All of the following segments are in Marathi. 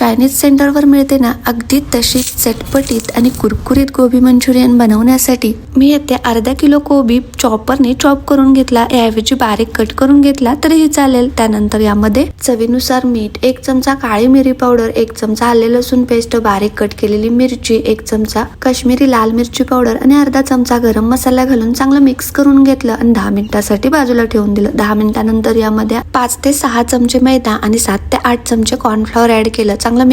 चायनीज सेंटरवर मिळते ना, अगदी तशी चटपटीत आणि कुरकुरीत गोबी मंचुरियन बनवण्यासाठी मी येथे अर्धा किलो कोबी चॉपरने चॉप करून घेतला, याऐवजी बारीक कट करून घेतला तरीही चालेल। त्यानंतर यामध्ये चवीनुसार मीठ, 1 चमचा काळी मिरी पावडर, 1 चमचा आले लसूण पेस्ट, बारीक कट केलेली मिरची, 1 चमचा काश्मीरी लाल मिरची पावडर आणि अर्धा चमचा गरम मसाला घालून चांगलं मिक्स करून घेतलं आणि 10 मिनिटांसाठी बाजूला ठेवून दिलं। 10 मिनिटांनंतर यामध्ये 5 ते 6 चमचे मैदा आणि 7 ते 8 चमचे कॉर्नफ्लॉवर ऍड केलं, चांगलं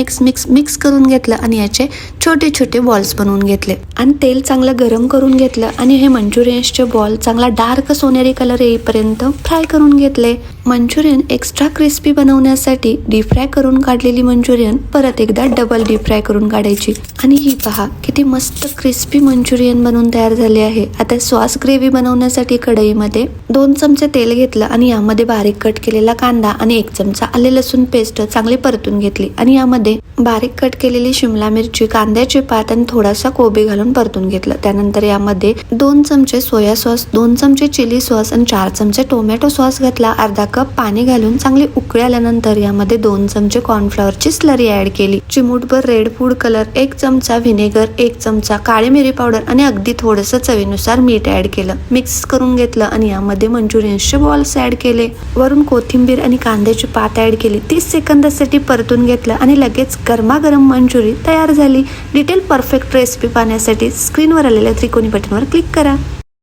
मिक्स करून घेतलं आणि याचे छोटे छोटे बॉल्स बनवून घेतले आणि तेल चांगलं गरम करून घेतलं आणि हे मंचुरियन्सचे बॉल चांगला डार्क सोनेरी कलर येईपर्यंत फ्राय करून घेतले। मंचुरियन एक्स्ट्रा क्रिस्पी बनवण्यासाठी डीप फ्राय करून काढलेली मंचुरियन परत एकदा डबल डीप फ्राय करून काढायची आणि ही पहा किती मस्त क्रिस्पी मंचुरियन बनवून तयार झाले आहे। आता सॉस ग्रेव्ही बनवण्यासाठी कढईमध्ये 2 चमचे तेल घेतलं आणि यामध्ये बारीक कट केलेला कांदा आणि 1 चमचा आले लसूण पेस्ट चांगली परतून घेतली आणि यामध्ये बारीक कट केलेली शिमला मिरची, कांद्याचे पात आणि थोडासा कोबी घालून परतून घेतलं। त्यानंतर यामध्ये 2 चमचे सोया सॉस, 2 चमचे चिली सॉस आणि 4 चमचे टोमॅटो सॉस घातला। अर्धा कप पाणी घालून चांगली उकळी आल्यानंतर यामध्ये 2 चमचे कॉर्नफ्लॉवरची स्लरी ऍड केली, चिमूटभर रेड फूड कलर, 1 चमचा व्हिनेगर, 1 चमचा काळी मिरी पावडर आणि अगदी थोडंसं चवीनुसार मीठ ऍड केलं, मिक्स करून घेतलं आणि यामध्ये मंचुरियन्सचे बॉल्स ऍड केले, वरून कोथिंबीर आणि कांद्याची पात ऍड केली, 30 सेकंदासाठी परतून घेतलं आणि लगेच गरमागरम मंचुरी तयार झाली। डिटेल परफेक्ट रेसिपी पाहण्यासाठी स्क्रीनवर आलेल्या त्रिकोणी बटनवर क्लिक करा।